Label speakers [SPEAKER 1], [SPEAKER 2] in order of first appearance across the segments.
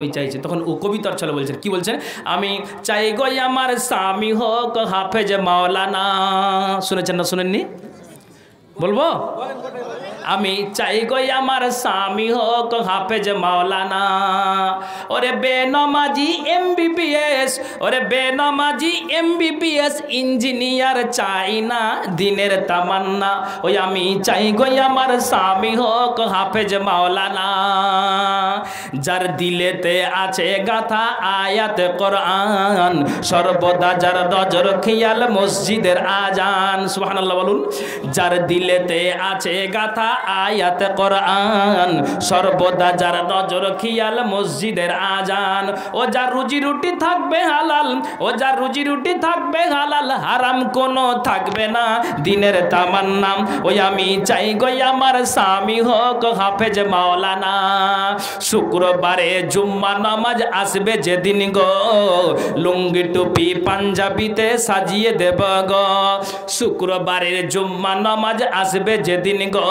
[SPEAKER 1] চাইছে। তখন ও কবিতার ছলে বলছেন, কি বলছেন? আমি চাই গো আমার স্বামী হোক হাফেজ মাওলানা। শুনেছেন না শুনেননি? বলবো, আমি চাই গো আমার স্বামী হোক হাফেজ মাওলানা। ওরে বেনমাজি এমবিবিএস, ওরে বেনমাজি এমবিবিএস ইঞ্জিনিয়ার চাই না দিনের তামান্না। ওই আমি চাই গো আমার স্বামী হোক হাফেজ মাওলানা। যার দিলেতে আছে গাথা আয়াত কোরআন, সর্বদা যার নজর খেয়াল মসজিদের আজান। সুবহানাল্লাহ বলুন। যার দিলেতে আছে গাথা আয়াত কোরআন, সর্বদা যার নজর খেয়াল মসজিদের আজান। ও যার রুজি রুটি থাকবে হালাল, ও যার রুজি রুটি থাকবে হালাল, হারাম কোনো থাকবে না দিনের তামান্না। ওই আমি চাই গো আমার স্বামী হোক হাফেজ মাওলানা। শুক্রবারে জুম্মা নামাজ আসবে যেদিন গো, লুঙ্গি টুপি পাঞ্জাবিতে সাজিয়ে দেব গো। শুক্রবারের জুম্মা নামাজ আসবে যেদিন গো,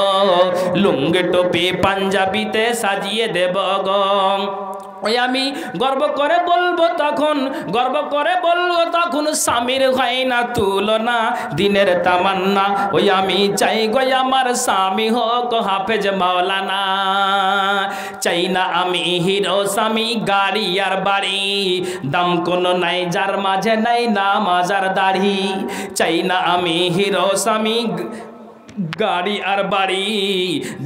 [SPEAKER 1] লুঙ্গি টুপি পাঞ্জাবিতে সাজিয়ে দেব গো। ওই আমি গর্ব করে বলবো তখন, গর্ব করে বলবো তখন, স্বামীর হয় না তুলনা দিনের তামান্না। ওই আমি চাই গো আমার স্বামী হোক হাফেজ মাওলানা। চাই না আমি হিরো স্বামী গাড়ি আর বাড়ি, দাম কোনো নাই যার মাঝে নাই নামাজ আর দাড়ি। চাই না আমি হিরো স্বামী গাড়ি আর বাড়ি,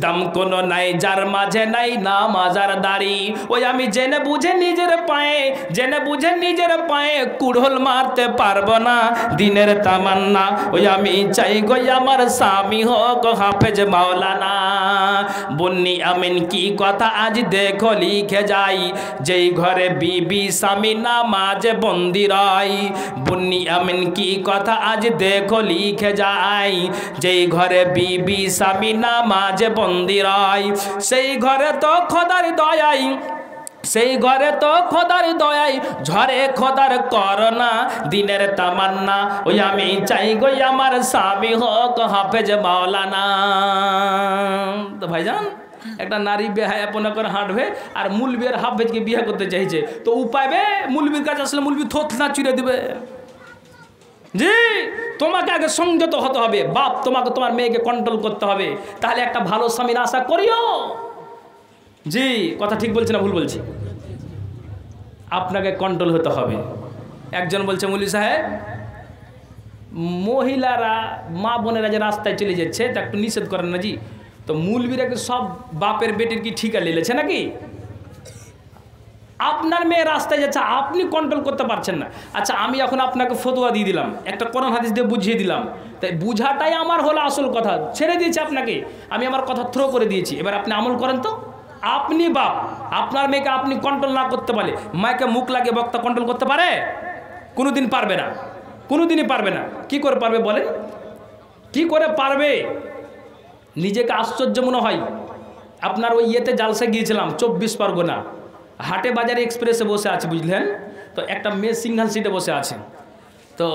[SPEAKER 1] দাম কোনো নাই যার মাঝে নাই নামাজ আর দাড়ি। ওই আমি জেনে বুঝে নিজের পায়ে, জেনে বুঝে নিজের পায়ে কুড়োল মারতে পারবো না দিনের তামান্না। ওই আমি চাই গো আমার স্বামী হোক হাফেজ মাওলানা। বন্নি আমিন কি কথা আজ দেখো লিখে যাই, যেই ঘরে বিবি স্বামী নামাজে বন্দি রয়। বন্নি আমিন কি কথা আজ দেখো লিখে যাই, যেই ঘরে বিবি স্বামী নামাজে বন্দি রয়। সেই ঘরে তো খোদার দয়াই, সেই ঘরে তো খোদার দয়াই ঝরে খোদার করোনা দিনের তামান্না। ওই আমি চাই গো আমার স্বামী হোক হাফেজ মাওলানা। তো ভাইজান, একটা নারী বেহায়াপনা করে হাঁটবে আর মুলবির হাফেজকে বিয়ে করতে চাইছে, তো উপায় বে মুলবির কাছে আসলে মুলবি থোত না চুড়ে দিবে। জি, তোমাকে আগে সংযত হতে হবে বাপ, তোমাকে তোমার মেয়েকে কন্ট্রোল করতে হবে, তাহলে একটা ভালো স্বামীর আশা করিও। জি, কথা ঠিক বলছি না ভুল বলছি? আপনাকে কন্ট্রোল হতে হবে। একজন বলছে, মৌলী সাহেব মহিলারা মা বোনেরা যে রাস্তায় চলে যাচ্ছে তা একটু নিষেধ করেন না জি। তো মৌলবীরা সব বাপের বেটির কি ঠিকা লেলেছে নাকি? আপনার মেয়ে রাস্তায় যাচ্ছে, আপনি কন্ট্রোল করতে পারছেন না। আচ্ছা, আমি এখন আপনাকে ফতোয়া দিয়ে দিলাম, একটা কোরআন হাদিস দিয়ে বুঝিয়ে দিলাম, তাই বুঝাটাই আমার হলো আসল কথা। ছেড়ে দিয়েছি আপনাকে, আমি আমার কথা থ্রো করে দিয়েছি, এবার আপনি আমল করেন তো। আপনি বাপ, আপনার মেয়েকে আপনি কন্ট্রোল না করতে পারলে মাকে মুখ লাগিয়ে বক্তা কন্ট্রোল করতে পারে? কোনোদিন পারবে না, কোনোদিনই পারবে না। কি করে পারবে বলেন? কি করে পারবে? নিজেকে আশ্চর্য মনে হয়। আপনার ওই ইয়েতে জালসা গিয়েছিলাম 24 পরগনা, হাটে বাজারে এক্সপ্রেসে বসে আছে বুঝলেন, তো একটা মেয়ে সিঙ্গেল সিটে বসে আছে। তো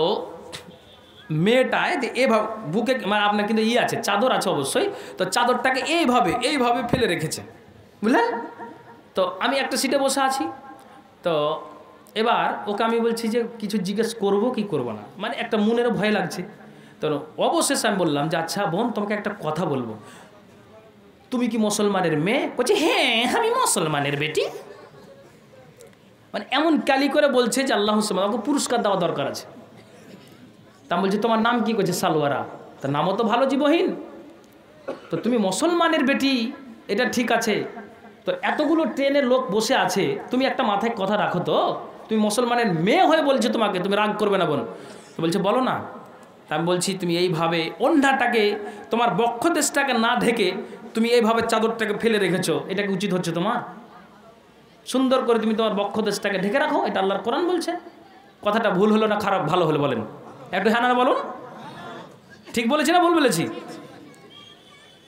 [SPEAKER 1] মেয়েটায় এভাবে বুকে, মানে আপনার কিন্তু ইয়ে আছে, চাদর আছে অবশ্যই, তো চাদরটাকে এইভাবে এইভাবে ফেলে রেখেছে বুঝলেন। তো আমি একটা সিটে বসে আছি, তো এবার ওকে আমি বলছি যে কিছু জিজ্ঞেস করবো কি করবো না, মানে একটা মনের ভয় লাগছে। তো অবশেষে আমি বললাম যে আচ্ছা বোন, তোমাকে একটা কথা বলবো, তুমি কি মুসলমানের মেয়ে? বলছে হ্যাঁ আমি মুসলমানের বেটি। মানে এমন ক্যালি করে বলছে যে আল্লাহ আমাকে পুরস্কার দেওয়া দরকার আছে। তা বলছে তোমার নাম কি? করছে সালোয়ারা। তার নামও তো ভালো জীবহীন। তো তুমি মুসলমানের বেটি, এটা ঠিক আছে, তো এতগুলো ট্রেনের লোক বসে আছে, তুমি একটা মাথায় কথা রাখো তো, তুমি মুসলমানের মেয়ে হয়ে বলছে তোমাকে, তুমি রাগ করবে না বোন? তো বলছে বলো না। তা আমি বলছি তুমি এইভাবে ওন্ধাটাকে, তোমার বক্ষদেশটাকে না ঢেকে তুমি এইভাবে চাদরটাকে ফেলে রেখেছো, এটা কি উচিত হচ্ছে তোমার? সুন্দর করে তুমি তোমার বক্ষদেশটাকে ঢেকে রাখো, এটা আল্লাহর কোরআন বলছে। কথাটা ভুল হলো না খারাপ ভালো হলো বলেন? একটু হ্যাঁ না বলুন, ঠিক বলেছি না ভুল বলেছি?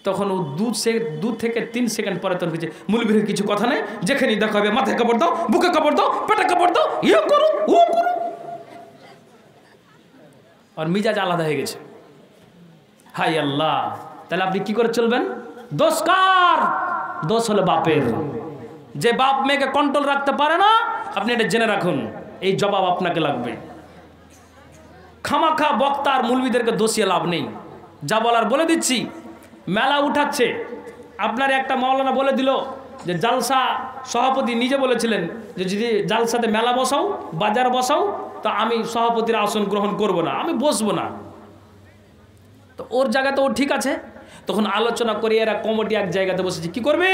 [SPEAKER 1] তখন ও 2 থেকে 3 সেকেন্ড পরে তোর কিছু মুলবির কিছু কথা নেই, যেখানে দেখা হবে মাথায় কাপড় দাও, বুকে কাপড় দাও, পেটে কাপড় দাও, ইয়ে করো ও করো, আর মিজাজ আলাদা হয়ে গেছে। হাই আল্লাহ, তাহলে আপনি কি করে চলবেন? দোষ কার? দোষ হলো বাপের। যে বাপ মেয়েকে কন্ট্রোল রাখতে পারে না, আপনি এটা জেনে রাখুন, এই জবাব আপনাকে লাগবে। খামাখা বক্তার মুলবিদেরকে দোষিয়ে লাভ নেই, যা বলার বলে দিচ্ছি। মেলা উঠাচ্ছে, আপনার একটা মাওলানা বলে দিল যে জালসা সভাপতি নিজে বলেছিলেন যে যদি জালসাতে মেলা বসাও, বাজার বসাও, তো আমি সভাপতির আসন গ্রহণ করব না, আমি বসবো না। তো ওর জায়গায় তো ও ঠিক আছে। তখন আলোচনা করে এরা কমিটি এক জায়গাতে বসেছে, কি করবে?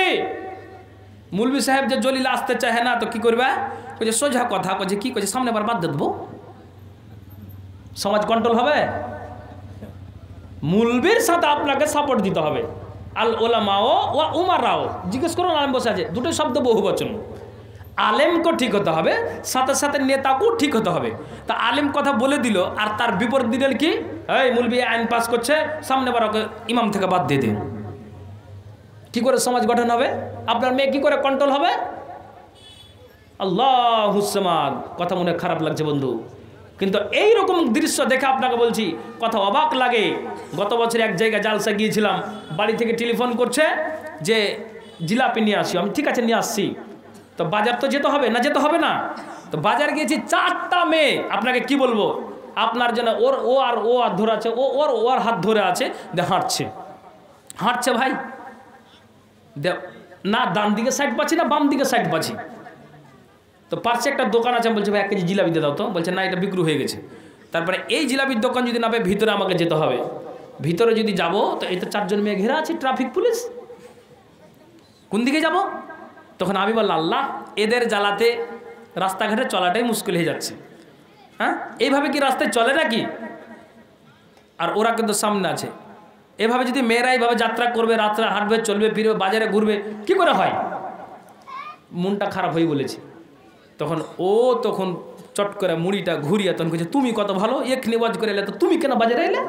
[SPEAKER 1] মুলবি সাহেব যে জলিল আসতে চাহে না, তো কি করবে? কইছে সোজা কথা, কইছে কি কইছে, সামনে বার বাদ দিয়ে দেবো। সমাজ কন্ট্রোল হবে? মুলবির সাথে আপনাকে সাপোর্ট দিতে হবে। আল ওলামাও ওয়া উমারাও, জিজ্ঞেস করুন, আলেম বসে আছে, দুটো শব্দ বহু বচন। আলেমকে ঠিক হতে হবে, সাথে সাথে নেতাকেও ঠিক হতে হবে। তা আলেম কথা বলে দিল, আর তার বিপরীত দিল কি, এই মুলবি আইন পাস করছে, সামনে বার ওকে ইমাম থেকে বাদ দিয়ে দিন। কি করে সমাজ গঠন হবে? আপনার মেয়ে কি করে কন্ট্রোল হবে? আল্লাহুস সামাদ। কথা মনে খারাপ লাগছে বন্ধু, কিন্তু এই রকম দৃশ্য দেখে আপনাকে বলছি কথা অবাক লাগে। গত বছর এক জায়গায় জালসা গিয়েছিলাম, বাড়ি থেকে টেলিফোন করছে যে জিলাপি নিয়ে আসি। আমি ঠিক আছে নিয়ে আসছি। তো বাজার তো যেতে হবে না, যেতে হবে না। তো বাজার গিয়েছি, 4টা মেয়ে, আপনাকে কি বলবো, আপনার জন্য ও আর ধরে আছে, ওর হাত ধরে আছে, হাঁটছে ভাই, না ডান দিকে সাইড পাচ্ছি না বাম দিকে সাইড পাচ্ছি। তো পাশে একটা দোকান আছে, বলছে ভাই 1 কেজি জিলাপি দিয়ে দাও তো। বলছে না, এটা বিক্রি হয়ে গেছে। তারপরে এই জিলাপির দোকান যদি না পাই, ভিতরে আমাকে যেতে হবে। ভিতরে যদি যাব, তো এই তো 4 জন মেয়ে ঘেরা আছে, ট্রাফিক পুলিশ, কোন দিকে যাব? তখন আমি বললাম, আল্লাহ, এদের জ্বালাতে রাস্তাঘাটে চলাটাই মুশকিল হয়ে যাচ্ছে। হ্যাঁ, এইভাবে কি রাস্তায় চলে নাকি? আর ওরা কিন্তু সামনে আছে। এভাবে যদি মেয়েরা এইভাবে যাত্রা করবে, রাত্রে হাঁটবে, চলবে, ফিরবে, বাজারে ঘুরবে, কি করে হয়? মনটা খারাপ হয়ে বলেছে। তখন চট করে মুড়িটা ঘুরিয়ে তখন বলছে, তুমি কত ভালো, এক্ষুনি ওয়াজ করে এলে, তো তুমি কেন বাজারে এলে?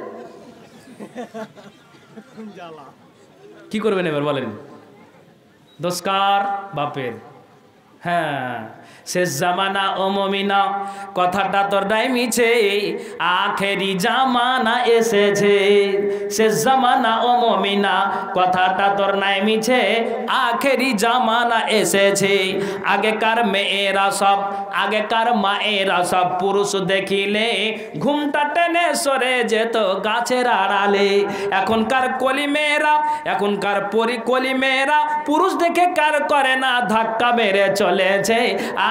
[SPEAKER 1] কি করবেন এবার বলেন? দোষকার বাপের। হ্যাঁ, শেষ জামানা ও মমিনা, কথাটা তোর নাই মিছে, আখেরি জামানা এসেছে। শেষ জামানা ও মমিনা, কথাটা তোর নাই মিছে, আখেরি জামানা এসেছে। আগেকার মায়েরা সব পুরুষ দেখিলে ঘুমটা টেনে সরে যেত গাছের আড়ালে। এখনকার কলি মেয়েরা পুরুষ দেখে কার করে না, ধাক্কা মেরে চলেছে।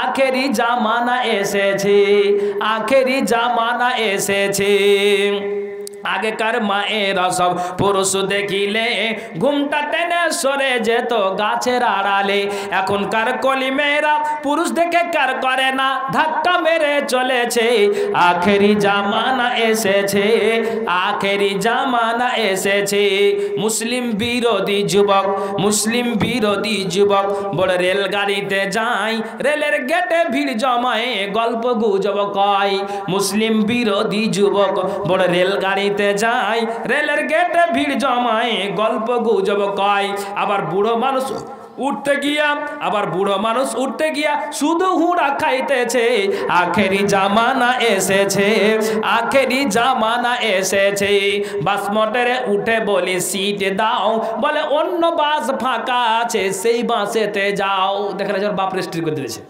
[SPEAKER 1] আখেরি জামানা এসেছে, আখেরি জামানা এসেছে। আগেকার মায়েরা সব পুরুষ দেখিলে ঘুমটা টেনে সরে যেত গাছের আড়ালে। এখনকার কলি মেয়েরা পুরুষ দেখে কার করে না, ধাক্কা মেরে চলেছে। আখেরি জামানা এসেছে, আখেরি জামানা এসেছে। মুসলিম বিরোধী যুবক বড় রেলগাড়িতে যায়, রেলের গেটে ভিড় জমায়ে গল্প গুজব কয়। মুসলিম বিরোধী যুবক বড় রেলগাড়ি যায়, রেলের গেটে ভিড় জমায় গল্প গুজব কয়। আবার বুড়ো মানুষ উঠতে গিয়া শুধু হুড়া খাইতেছে। আখেরি জামানা এসেছে, আখেরি জামানা এসেছে। বাস মোটরে উঠে বলি সিট দাও, বলে অন্য বাস ফাঁকা আছে, সেই বাসেতে যাও। দেখেন বাপ রেস্ট্রি করে দিয়েছে।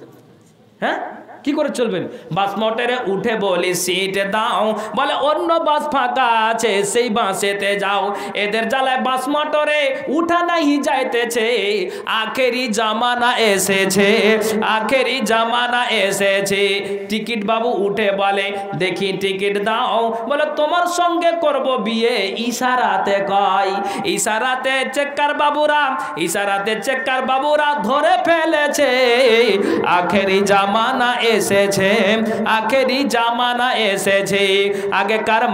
[SPEAKER 1] হ্যাঁ, কি করে চলবেন? বাস মোটরে উঠে বলি সিট দাও, বলে অন্য বাস ফাঁকা আছে, সেই বাসেতে যাও। এদের জ্বালায় বাস মোটরে উঠা নাই যাইতেছে। আখেরি জামানা এসেছে, আখেরি জামানা এসেছে। টিকিট বাবু উঠে বলে দেখি টিকিট দাও, বলে তোমার সঙ্গে করব বিয়ে। ইশারাতে কয়, ইশারাতে চেক্কার বাবুরা ধরে ফেলেছে। আখেরি জামানা এসেছে, আখেরি জামানা এসেছে। আগেকার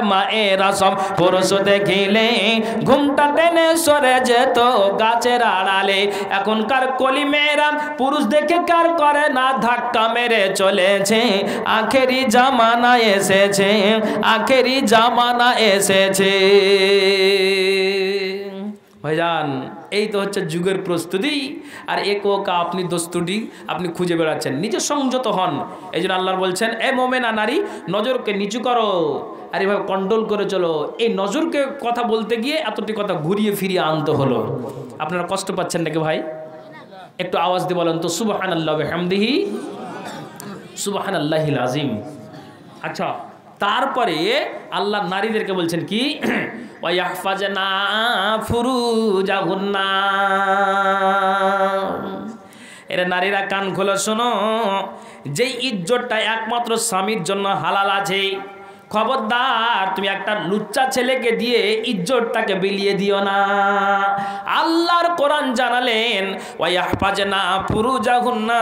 [SPEAKER 1] মায়েরা সব পুরুষ দেখিলে ঘুমটা টেনে সরে যেত গাছের আড়ালে। এখনকার কলি মেয়েরা পুরুষ দেখে কার করে না, ধাক্কা মেরে চলেছে। আখেরি জামানা এসেছে, আখেরি জামানা এসেছে। ভাইজান, এই তো হচ্ছে যুগের প্রস্তুতি। আর একা আপনি দোস্তুটি আপনি খুঁজে বেড়াচ্ছেন, নিজে সংযত হন। এই জন্য আল্লাহ বলছেন, এ মোমেনা নারী, নজরকে নিচু করো আর এভাবে কন্ট্রোল করে চলো। এই নজরকে কথা বলতে গিয়ে এতটি কথা ঘুরিয়ে ফিরিয়ে আনতে হলো। আপনারা কষ্ট পাচ্ছেন নাকি ভাই? একটু আওয়াজ দিয়ে বলেন তো সুবহানাল্লাহ ওয়া বিহামদিহি সুবহানাল্লাহিল আযীম। আচ্ছা, তারপরে আল্লাহ নারীদেরকে বলছেন কি ওয়া ইয়াহফাজনা ফুরুজাহুন্না। এরা নারীরা কান খোলো শোনো, যেই ইজ্জতটা একমাত্র স্বামীর জন্য হালাল আছে, খবরদার তুমি একটা লুচ্চা ছেলেকে দিয়ে ইজ্জতটাকে বিলিয়ে দিও না। আল্লাহর কোরআন জানালেন ওয়া ইয়াহফাজনা ফুরুজাহুন্না,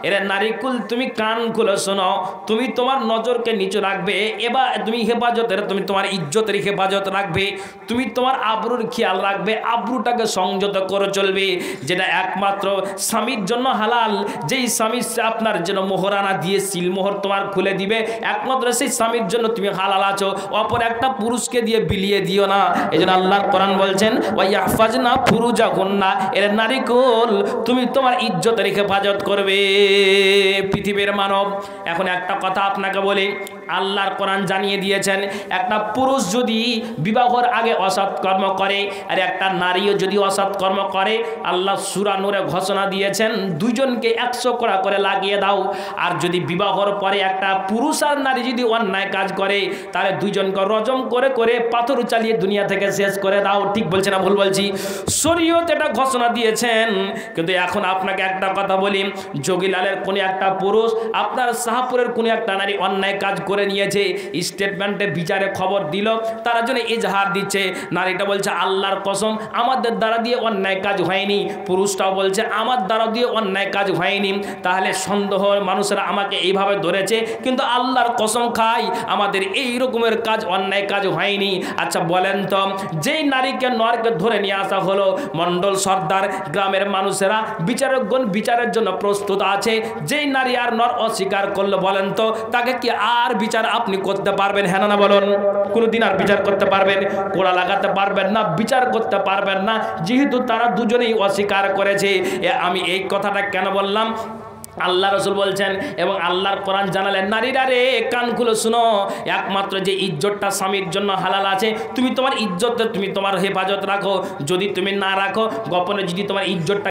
[SPEAKER 1] এরা নারীকুল তুমি কান খুলে শোনো, তুমি তোমার নজরকে নিচু রাখবে, এবার তুমি হেফাজতের, তুমি তোমার ইজ্জতের হেফাজত রাখবে, তুমি তোমার আবরুর খেয়াল রাখবে, আবরুটাকে সংযত করে চলবে, যেটা একমাত্র স্বামীর জন্য হালাল। যেই স্বামী আপনার জন্য মোহরানা দিয়ে সিলমোহর তোমার খুলে দিবে, একমাত্র সেই স্বামীর জন্য তুমি হালাল আছো, অপর একটা পুরুষকে দিয়ে বিলিয়ে দিও না। এজন্য আল্লাহর কোরআন বলছেন ওয়া ইয়াহফাজনা ফুরুজাহুন্না, এর নারীকুল তুমি তোমার ইজ্জতের হেফাজত করবে। পৃথিবীর মানব, এখন একটা কথা আপনাকে বলি, আল্লাহর কোরআন জানিয়ে দিয়েছেন একটা পুরুষ যদি বিবাহের আগে অসৎ কর্ম করে আর একটা নারীও যদি অসৎ কর্ম করে, আল্লাহ সূরা নূরে ঘোষণা দিয়েছেন দুইজনকে 100 কড়া করে লাগিয়ে দাও। আর যদি বিবাহের পরে একটা পুরুষ আর নারী যদি অন্যায় কাজ করে, তাহলে দুইজনকে রজম করে করে পাথর চালিয়ে দুনিয়া থেকে শেষ করে দাও। ঠিক বলছে না ভুল বলছি? শরীয়ত এটা ঘোষণা দিয়েছেন। কিন্তু এখন আপনাকে একটা কথা বলি, যোগীলালের কোনো একটা পুরুষ আপনার শাহপুরের কোনো একটা নারী অন্যায় কাজ করে নিয়েছে, স্টেটমেন্টে বিচারে খবর দিল, তারা জন্য এজাহার দিচ্ছে, নারীটা বলছে আল্লাহর কসম আমাদের দ্বারা দিয়ে অন্যায় কাজ হয়নি, পুরুষটাও বলছে আমার দ্বারা দিয়ে অন্যায় কাজ হয়নি। তাহলে সন্দেহ মানুষেরা আমাকে এইভাবে ধরেছে, কিন্তু আল্লাহর কসম খাই আমাদের এই রকমের কাজ অন্যায় কাজ হয়নি। আচ্ছা বলেন তো, যেই নারীকে নরকে ধরে নিয়ে আসা হলো, মন্ডল সর্দার গ্রামের মানুষেরা বিচারকগণ বিচারের জন্য প্রস্তুত আছে, যেই নারী আর নর অস্বীকার করলো, বলেন তো তাকে কি আর বিচার আপনি করতে পারবেন? হ্যাঁ না বলুন? কোনোদিন আর বিচার করতে পারবেন? কোড়া লাগাতে পারবেন না, বিচার করতে পারবেন না, যেহেতু তারা দুজনেই অস্বীকার করেছে। আমি এই কথাটা কেন বললাম? আল্লাহ রসুল বলছেন এবং আল্লাহর কোরআন জানালেন, নারীরা রে কান খুলে শুনো, একমাত্র যে ইজ্জতটা স্বামীর জন্য হালাল আছে, তুমি তোমার ইজ্জত তুমি তোমার হেফাজত রাখো। যদি তুমি না রাখো, গোপনে যদি তোমার ইজ্জতটা